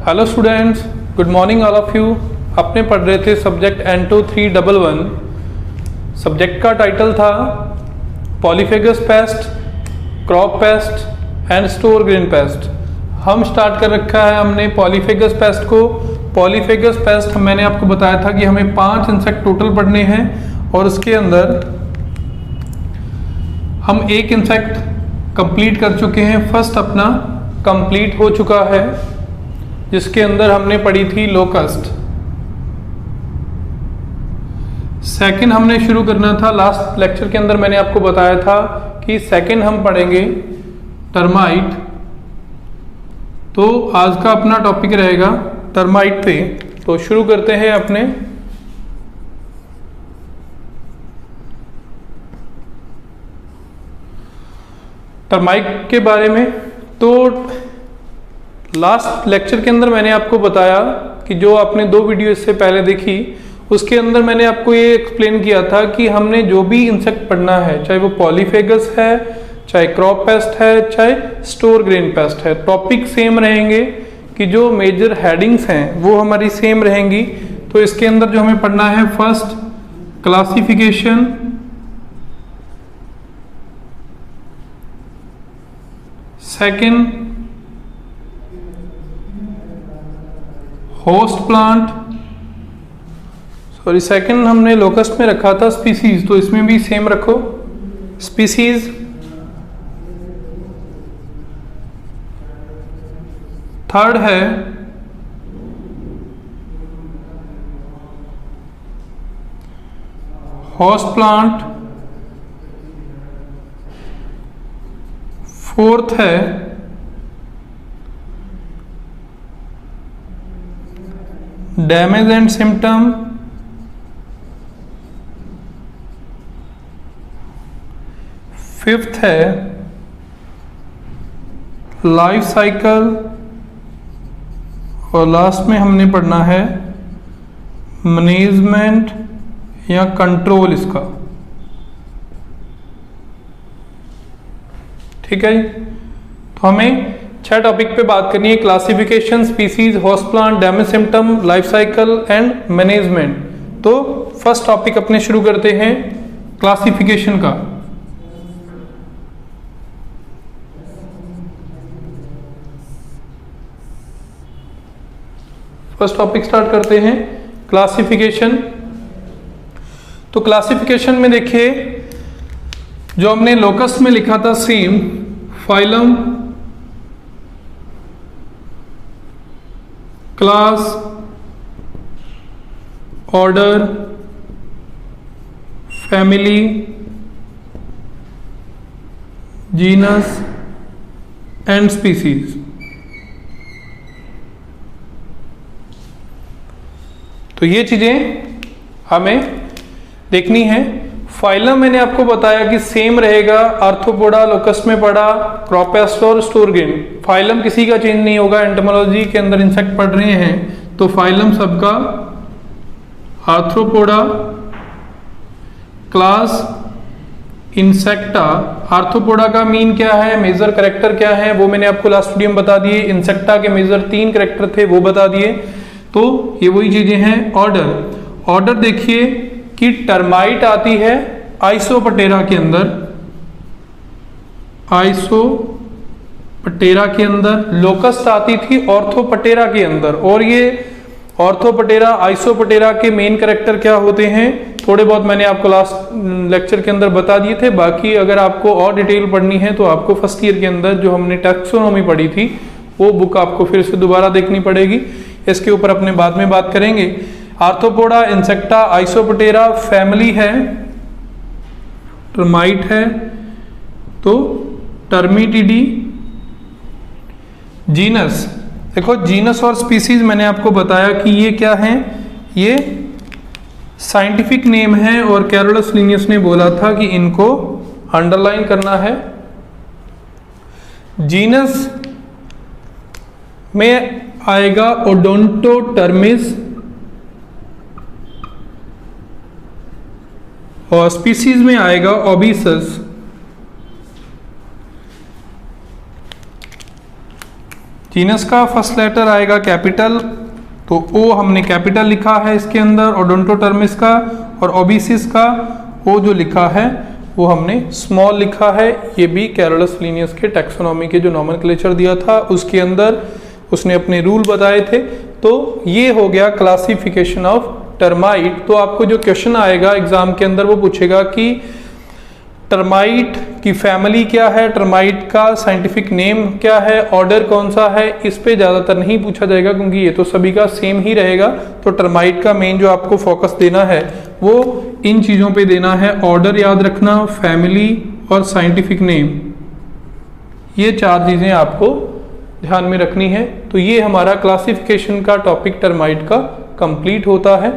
Hello students, good morning all of you. अपने पढ़ रहे थे सब्जेक्ट N2 311। सब्जेक्ट का टाइटल था polyphagous paste, crop paste and store grain paste. हम स्टार्ट कर रखा है हमने पॉलीफेगस पेस्ट को। पॉलीफेगस पेस्ट मैंने आपको बताया था कि हमें 5 इंसेक्ट टोटल पढ़ने हैं और उसके अंदर हम एक इंसेक्ट कंप्लीट कर चुके हैं। फर्स्ट अपना कंप्लीट हो चुका है जिसके अंदर हमने पढ़ी थी लोकस्ट। सेकंड हमने शुरू करना था, लास्ट लेक्चर के अंदर मैंने आपको बताया था कि सेकंड हम पढ़ेंगे टर्माइट। तो आज का अपना टॉपिक रहेगा टर्माइट पे। तो शुरू करते हैं अपने टर्माइट के बारे में। तो लास्ट लेक्चर के अंदर मैंने आपको बताया कि जो आपने 2 वीडियो इससे पहले देखी उसके अंदर मैंने आपको ये एक्सप्लेन किया था कि हमने जो भी इंसेक्ट पढ़ना है, चाहे वो पॉलीफेगस है, चाहे क्रॉप पेस्ट है, चाहे स्टोर ग्रेन पेस्ट है, टॉपिक सेम रहेंगे कि जो मेजर हेडिंग्स हैं वो हमारी सेम रहेंगी। तो इसके अंदर जो हमें पढ़ना है, first classification, second host plant, sorry second हमने लोकस्ट में रखा था स्पीसीज, तो इसमें भी सेम रखो स्पीसीज। थर्ड है होस्ट प्लांट। फोर्थ है डैमेज एंड सिम्टम। फिफ्थ है लाइफ साइकिल और लास्ट में हमने पढ़ना है मैनेजमेंट या कंट्रोल इसका। ठीक है जी। तो हमें 6 टॉपिक पे बात करनी है, classification, species, host plant, damage symptom, life cycle and management. तो फर्स्ट टॉपिक अपने शुरू करते हैं क्लासिफिकेशन का। फर्स्ट टॉपिक स्टार्ट करते हैं क्लासिफिकेशन। तो क्लासिफिकेशन में देखिए जो हमने लोकस्ट में लिखा था same, phylum, class, order, family, genus and species. तो ये चीजें हमें देखनी है। फाइलम मैंने आपको बताया कि सेम रहेगा, आर्थ्रोपोडा लोकस्ट में पढ़ा, क्रॉप पेस्ट और स्टोर ग्रेन। फाइलम किसी का चेंज नहीं होगा। एंटोमोलॉजी के अंदर इंसेक्ट पढ़ रहे हैं तो फाइलम सबका आर्थ्रोपोडा, क्लास इंसेक्टा। आर्थ्रोपोडा का मीन क्या है, मेजर कैरेक्टर क्या है, वो मैंने आपको लास्ट वीडियो में बता दिए। इंसेक्टा के मेजर 3 कैरेक्टर थे, वो बता दिए। तो ये वही चीजें हैं। ऑर्डर देखिए कि टर्माइट आती है आइसोपटेरा के अंदर, आइसोपटेरा के अंदर। लोकस्ट आती थी ऑर्थोपटेरा के अंदर। और ये ऑर्थोपटेरा, आइसोपटेरा के मेन कैरेक्टर क्या होते हैं थोड़े बहुत मैंने आपको लास्ट लेक्चर के अंदर बता दिए थे। बाकी अगर आपको और डिटेल पढ़नी है तो आपको फर्स्ट ईयर के अंदर जो हमने टैक्सोनॉमी पढ़ी थी वो बुक आपको फिर से दोबारा देखनी पड़ेगी। इसके ऊपर अपने बाद में बात करेंगे। आर्थ्रोपोडा, इंसेक्टा, आइसोपटेरा फैमिली है, टर्माइट है तो टर्मिटिडी। जीनस, देखो जीनस और स्पीसीज मैंने आपको बताया कि ये क्या है, ये साइंटिफिक नेम है और कैरोलस लिनियस ने बोला था कि इनको अंडरलाइन करना है। जीनस में आएगा ओडोंटोटर्मिस और स्पीसीज में आएगा ओबिसस। जीनस का फर्स्ट लेटर आएगा कैपिटल, तो ओ हमने कैपिटल लिखा है इसके अंदर ओडोंटोटर्मिस का, और ओबिसिस का ओ जो लिखा है वो हमने स्मॉल लिखा है। ये भी कैरोलस लिनियस के टैक्सोनॉमी के जो नॉमेनक्लेचर दिया था उसके अंदर उसने अपने रूल बताए थे। तो ये हो गया क्लासिफिकेशन ऑफ टर्माइट। तो आपको जो क्वेश्चन आएगा एग्जाम के अंदर वो पूछेगा कि टर्माइट की फैमिली क्या है, टर्माइट का साइंटिफिक नेम क्या है, ऑर्डर कौन सा है, इस पे ज़्यादातर नहीं पूछा जाएगा क्योंकि ये तो सभी का सेम ही रहेगा। तो टर्माइट का मेन जो आपको फोकस देना है वो इन चीज़ों पे देना है, ऑर्डर याद रखना, फैमिली और साइंटिफिक नेम, ये 4 चीज़ें आपको ध्यान में रखनी है। तो ये हमारा क्लासिफिकेशन का टॉपिक टर्माइट का कंप्लीट होता है।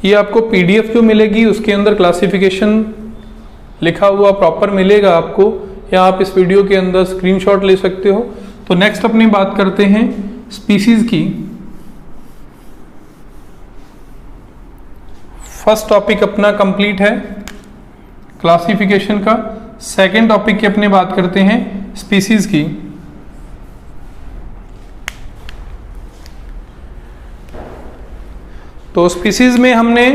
ये आपको पीडीएफ जो मिलेगी उसके अंदर क्लासिफिकेशन लिखा हुआ प्रॉपर मिलेगा आपको, या आप इस वीडियो के अंदर स्क्रीनशॉट ले सकते हो। तो नेक्स्ट अपनी बात करते हैं स्पीसीज की। फर्स्ट टॉपिक अपना कंप्लीट है क्लासिफिकेशन का। सेकंड टॉपिक की अपने बात करते हैं स्पीसीज की। तो स्पीसीज में हमने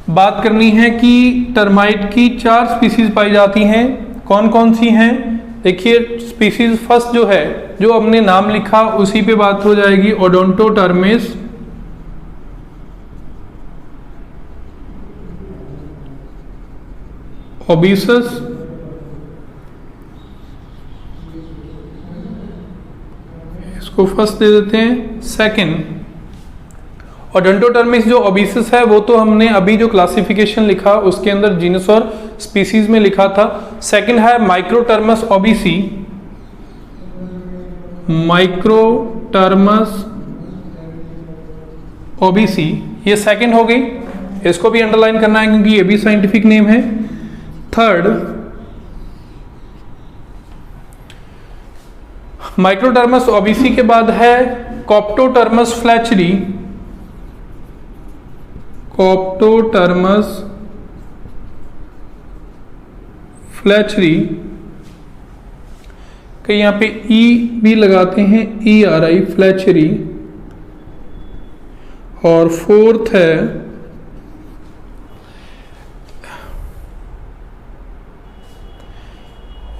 बात करनी है कि टर्माइट की 4 स्पीसीज पाई जाती हैं। कौन कौन सी हैं? देखिए स्पीसीज फर्स्ट जो है, जो हमने नाम लिखा उसी पे बात हो जाएगी, ओडोंटोटर्मिस, ओबिसस, इसको फर्स्ट दे देते हैं। सेकंड ओडोंटोटर्मिस जो ओबिसस है वो तो हमने अभी जो क्लासिफिकेशन लिखा उसके अंदर जीनस और स्पीसीज में लिखा था। सेकंड है माइक्रोटर्मस ओबिसी, माइक्रोटर्मस ओबिसी, ये सेकंड हो गई, इसको भी अंडरलाइन करना है क्योंकि ये भी साइंटिफिक नेम है। थर्ड माइक्रोटर्मस ओबिसी के बाद है कॉप्टोटर्मस फ्लैचरी, कॉप्टोटर्मस फ्लैचरी, कहीं यहाँ पे ई भी लगाते हैं, ERI फ्लैचरी। और फोर्थ है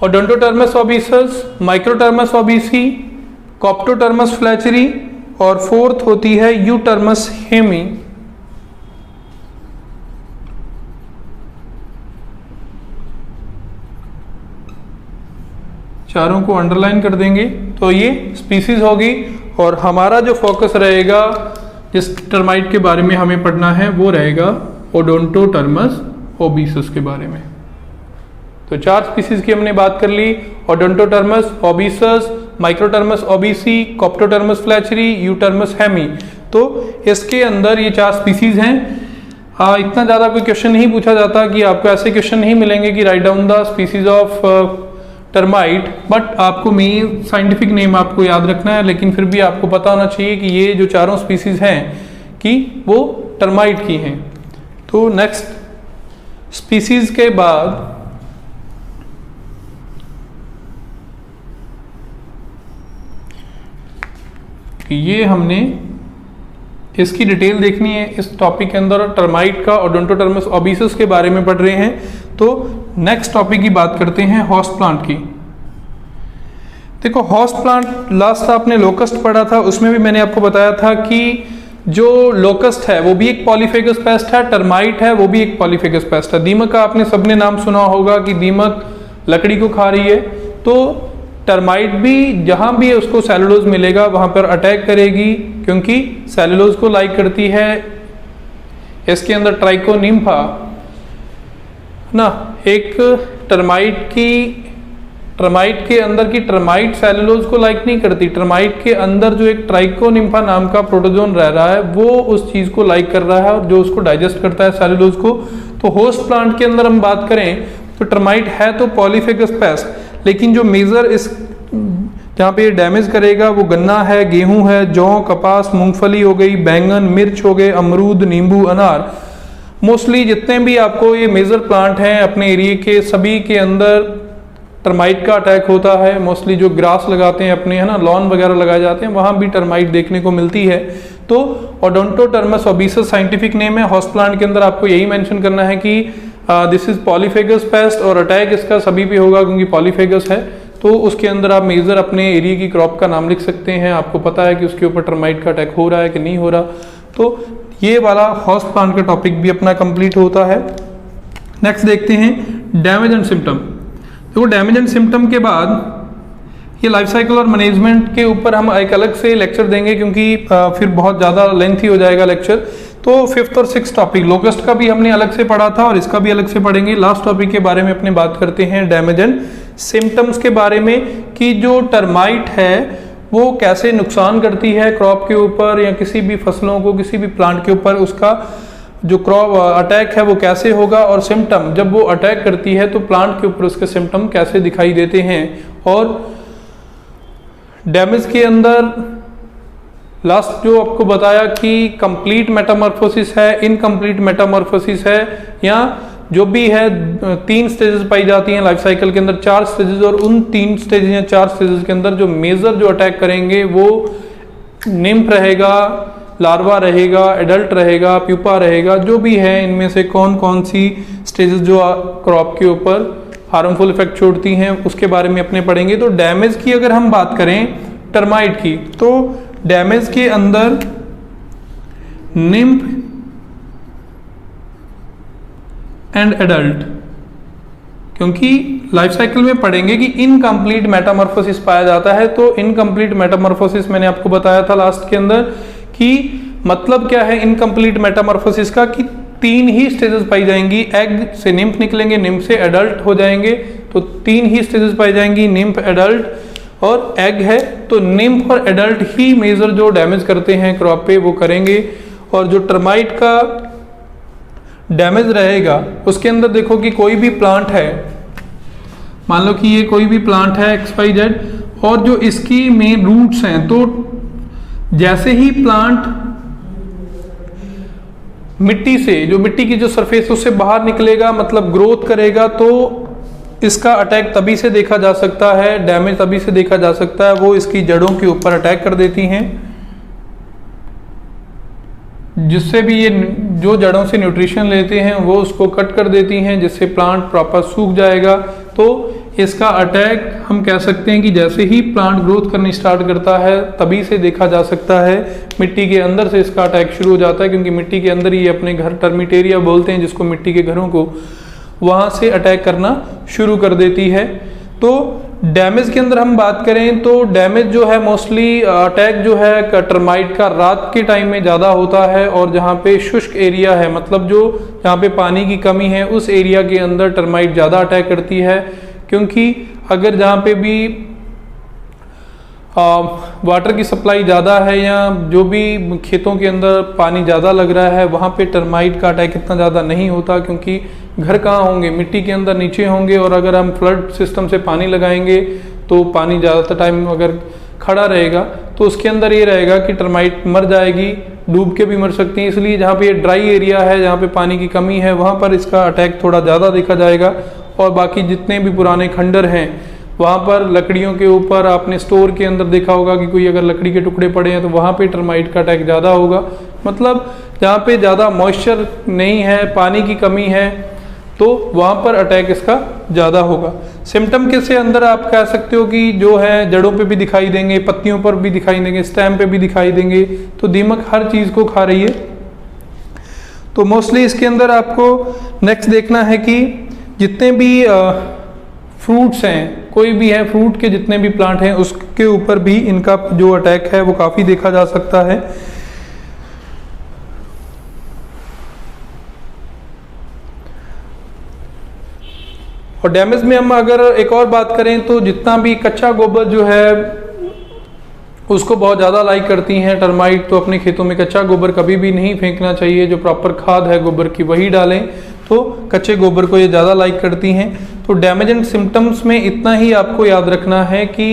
ओडोंटोटर्मस ओबिसस, माइक्रोटर्मस ओबिसी, कॉप्टोटर्मस फ्लैचरी, और फोर्थ होती है यूटर्मस हेमी। चारों को अंडरलाइन कर देंगे। तो ये स्पीसीज होगी और हमारा जो फोकस रहेगा जिस टर्माइट के बारे में हमें पढ़ना है वो रहेगा ओडोंटोटर्मस ओबिसस के बारे में। तो 4 स्पीसीज की हमने बात कर ली, ओडोंटोटर्मस ओबिसस, माइक्रोटर्मस ओबिसी, कॉप्टोटर्मस फ्लैचरी, यूटर्मस हेमी। तो इसके अंदर ये 4 स्पीसीज हैं। इतना ज़्यादा कोई क्वेश्चन नहीं पूछा जाता कि आपको ऐसे क्वेश्चन नहीं मिलेंगे कि write down the species of termite, but आपको मेन साइंटिफिक नेम आपको याद रखना है, लेकिन फिर भी आपको पता होना चाहिए कि ये जो 4 स्पीसीज हैं कि वो टर्माइट की हैं। तो नेक्स्ट स्पीसीज के बाद ये हमने इसकी डिटेल देखनी है इस टॉपिक के अंदर। टर्माइट का ओडोंटोटर्मस ओबिसस के बारे में पढ़ रहे हैं। तो नेक्स्ट टॉपिक की बात करते हैं होस्ट प्लांट की। देखो होस्ट प्लांट लास्ट आपने लोकस्ट पढ़ा था, उसमें भी मैंने आपको बताया था कि जो लोकस्ट है वो भी एक पॉलीफेगस पेस्ट है, टर्माइट है वो भी एक पॉलीफेगस पेस्ट है। दीमक का आपने सबने नाम सुना होगा कि दीमक लकड़ी को खा रही है, तो टर्माइट भी जहां भी उसको सेलुलोज मिलेगा वहां पर अटैक करेगी क्योंकि सेलुलोज को लाइक करती है। इसके अंदर ट्राइकोनिम्फा ना, एक टर्माइट के अंदर की टर्माइट सेलुलोज को लाइक नहीं करती। टर्माइट के अंदर जो एक ट्राइकोनिम्फा नाम का प्रोटोजोन रह रहा है वो उस चीज को लाइक कर रहा है और जो उसको डाइजेस्ट करता है सेलुलोज को। तो होस्ट प्लांट के अंदर हम बात करें तो टर्माइट है तो पॉलीफेगस पेस्ट, लेकिन जो मेजर इस जहाँ पे डैमेज करेगा वो गन्ना है, गेहूं है, जौ, कपास, मूंगफली हो गई, बैंगन, मिर्च हो गए, अमरूद, नींबू, अनार। मोस्टली जितने भी आपको ये मेजर प्लांट हैं अपने एरिया के, सभी के अंदर टर्माइट का अटैक होता है। मोस्टली जो ग्रास लगाते हैं अपने, है ना, लॉन वगैरह लगाए जाते हैं, वहाँ भी टर्माइट देखने को मिलती है। तो ओडोंटोटर्मस ओबेसस साइंटिफिक नेम है। हाउस प्लांट के अंदर आपको यही मेंशन करना है कि दिस इज पॉलीफेगस पेस्ट, और अटैक इसका सभी पे होगा क्योंकि पॉलीफेगस है। तो उसके अंदर आप मेजर अपने एरिया की क्रॉप का नाम लिख सकते हैं, आपको पता है कि उसके ऊपर टर्माइट का अटैक हो रहा है कि नहीं हो रहा। तो ये वाला हाउस प्लांट का टॉपिक भी अपना कंप्लीट होता है। नेक्स्ट देखते हैं डैमेज एंड सिम्टम। देखो डैमेज एंड सिम्टम के बाद ये लाइफ साइकिल और मैनेजमेंट के ऊपर हम एक अलग से लेक्चर देंगे, क्योंकि फिर बहुत ज़्यादा लेंथी हो जाएगा लेक्चर। तो 5th और 6th टॉपिक, लोकस्ट का भी हमने अलग से पढ़ा था और इसका भी अलग से पढ़ेंगे। लास्ट टॉपिक के बारे में अपने बात करते हैं डैमेज एंड सिम्टम्स के बारे में, कि जो टर्माइट है वो कैसे नुकसान करती है क्रॉप के ऊपर या किसी भी फसलों को, किसी भी प्लांट के ऊपर, उसका जो क्रॉप अटैक है वो कैसे होगा, और सिम्टम जब वो अटैक करती है तो प्लांट के ऊपर उसके सिम्टम कैसे दिखाई देते हैं। और डैमेज के अंदर लास्ट जो आपको बताया कि कंप्लीट मेटामॉर्फोसिस है, इनकम्प्लीट मेटामॉर्फोसिस है, या जो भी है 3 स्टेजेस पाई जाती हैं लाइफ साइकिल के अंदर, 4 स्टेजेस, और उन 3 स्टेजेस या 4 स्टेजेस के अंदर जो मेजर जो अटैक करेंगे वो निम्फ रहेगा, लार्वा रहेगा, एडल्ट रहेगा, प्यूपा रहेगा, जो भी है इनमें से कौन कौन सी स्टेजेस जो क्रॉप के ऊपर हार्मफुल इफेक्ट छोड़ती हैं उसके बारे में अपने पढ़ेंगे। तो डैमेज की अगर हम बात करें टर्माइट की, तो डैमेज के अंदर निम्फ एंड एडल्ट, क्योंकि लाइफ साइकिल में पढ़ेंगे कि इनकम्प्लीट मेटामॉर्फोसिस पाया जाता है। तो इनकम्प्लीट मेटामॉर्फोसिस मैंने आपको बताया था लास्ट के अंदर कि मतलब क्या है इनकम्प्लीट मेटामॉर्फोसिस का, कि 3 ही स्टेजेस पाई जाएंगी। एग से निम्फ निकलेंगे, निम्फ से एडल्ट हो जाएंगे, तो 3 ही स्टेजेस पाई जाएंगी, निम्फ, एडल्ट और एग है। तो निम्फ और एडल्ट ही मेजर जो डैमेज करते हैं क्रॉप पे वो करेंगे। और जो टर्माइट का डैमेज रहेगा उसके अंदर देखो कि कोई भी प्लांट है, मान लो कि ये कोई भी प्लांट है XYZ, और जो इसकी मेन रूट्स हैं, तो जैसे ही प्लांट मिट्टी से, जो मिट्टी की जो सरफेस उससे बाहर निकलेगा, मतलब ग्रोथ करेगा, तो इसका अटैक तभी से देखा जा सकता है, डैमेज तभी से देखा जा सकता है, वो इसकी जड़ों के ऊपर अटैक कर देती हैं, जिससे भी ये जो जड़ों से न्यूट्रिशन लेते हैं वो उसको कट कर देती हैं, जिससे प्लांट प्रॉपर सूख जाएगा। तो इसका अटैक हम कह सकते हैं कि जैसे ही प्लांट ग्रोथ करनी स्टार्ट करता है तभी से देखा जा सकता है। मिट्टी के अंदर से इसका अटैक शुरू हो जाता है, क्योंकि मिट्टी के अंदर ही अपने घर, टर्मिट एरिया बोलते हैं जिसको, मिट्टी के घरों को, वहाँ से अटैक करना शुरू कर देती है। तो डैमेज के अंदर हम बात करें तो डैमेज जो है मोस्टली अटैक जो है टर्माइट का रात के टाइम में ज़्यादा होता है, और जहाँ पे शुष्क एरिया है, मतलब जो जहाँ पे पानी की कमी है उस एरिया के अंदर टर्माइट ज़्यादा अटैक करती है। क्योंकि अगर जहाँ पे भी वाटर की सप्लाई ज़्यादा है या जो भी खेतों के अंदर पानी ज़्यादा लग रहा है, वहाँ पे टर्माइट का अटैक इतना ज़्यादा नहीं होता, क्योंकि घर कहाँ होंगे, मिट्टी के अंदर नीचे होंगे, और अगर हम फ्लड सिस्टम से पानी लगाएंगे तो पानी ज़्यादातर टाइम अगर खड़ा रहेगा तो उसके अंदर ये रहेगा कि टर्माइट मर जाएगी, डूब के भी मर सकती हैं। इसलिए जहाँ पे ये ड्राई एरिया है, जहाँ पे पानी की कमी है, वहाँ पर इसका अटैक थोड़ा ज़्यादा देखा जाएगा। और बाकी जितने भी पुराने खंडर हैं वहाँ पर लकड़ियों के ऊपर आपने स्टोर के अंदर देखा होगा कि कोई अगर लकड़ी के टुकड़े पड़े हैं तो वहाँ पे टर्माइट का अटैक ज़्यादा होगा। मतलब जहाँ पे ज़्यादा मॉइस्चर नहीं है, पानी की कमी है, तो वहाँ पर अटैक इसका ज़्यादा होगा। सिम्टम के से अंदर आप कह सकते हो कि जो है जड़ों पे भी दिखाई देंगे, पत्तियों पर भी दिखाई देंगे, स्टेम पे भी दिखाई देंगे। तो दीमक हर चीज़ को खा रही है। तो मोस्टली इसके अंदर आपको नेक्स्ट देखना है कि जितने भी फ्रूट्स हैं, कोई भी है फ्रूट के जितने भी प्लांट हैं उसके ऊपर भी इनका जो अटैक है वो काफ़ी देखा जा सकता है। और डैमेज में हम अगर एक और बात करें तो जितना भी कच्चा गोबर जो है उसको बहुत ज़्यादा लाइक करती हैं टर्माइट। तो अपने खेतों में कच्चा गोबर कभी भी नहीं फेंकना चाहिए, जो प्रॉपर खाद है गोबर की वही डालें। तो कच्चे गोबर को ये ज़्यादा लाइक करती हैं। तो डैमेज एंड सिम्टम्स में इतना ही आपको याद रखना है कि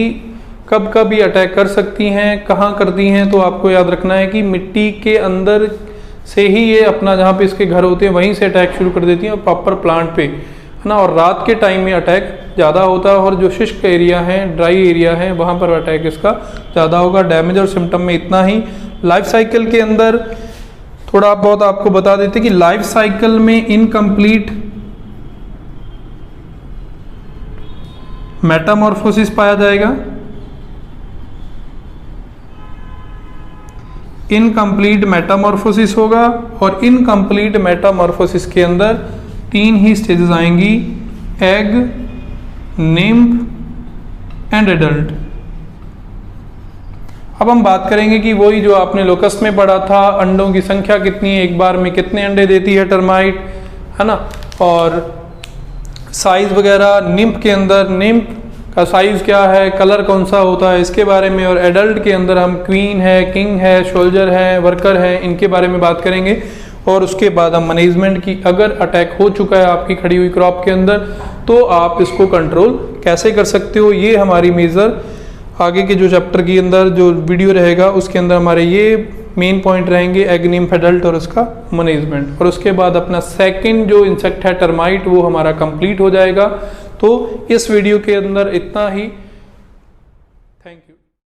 कब कब ये अटैक कर सकती हैं, कहाँ करती हैं। तो आपको याद रखना है कि मिट्टी के अंदर से ही ये अपना जहाँ पे इसके घर होते हैं वहीं से अटैक शुरू कर देती हैं और प्रॉपर प्लांट पे, है ना। और रात के टाइम में अटैक ज़्यादा होता है और जो शुष्क एरिया है, ड्राई एरिया है, वहाँ पर अटैक इसका ज़्यादा होगा। डैमेज और सिम्टम में इतना ही। लाइफ साइकिल के अंदर थोड़ा बहुत आपको बता देते कि लाइफ साइकिल में इनकम्प्लीट मेटामॉर्फोसिस पाया जाएगा। इनकम्प्लीट मेटामॉर्फोसिस होगा और इनकम्प्लीट मेटामॉर्फोसिस के अंदर 3 ही स्टेजेस आएंगी, एग, निम्फ एंड एडल्ट। अब हम बात करेंगे कि वही जो आपने लोकस में पढ़ा था, अंडों की संख्या कितनी है, एक बार में कितने अंडे देती है टर्माइट, है ना, और साइज वगैरह। निम्फ के अंदर निम्फ का साइज क्या है, कलर कौन सा होता है, इसके बारे में। और एडल्ट के अंदर हम क्वीन है, किंग है, सोल्जर है, वर्कर है, इनके बारे में बात करेंगे। और उसके बाद हम मैनेजमेंट की, अगर अटैक हो चुका है आपकी खड़ी हुई क्रॉप के अंदर तो आप इसको कंट्रोल कैसे कर सकते हो, ये हमारी मेजर आगे के जो चैप्टर के अंदर जो वीडियो रहेगा उसके अंदर हमारे ये मेन पॉइंट रहेंगे, एग, निम्फ, एडल्ट और उसका मैनेजमेंट। और उसके बाद अपना सेकंड जो इंसेक्ट है टर्माइट, वो हमारा कंप्लीट हो जाएगा। तो इस वीडियो के अंदर इतना ही।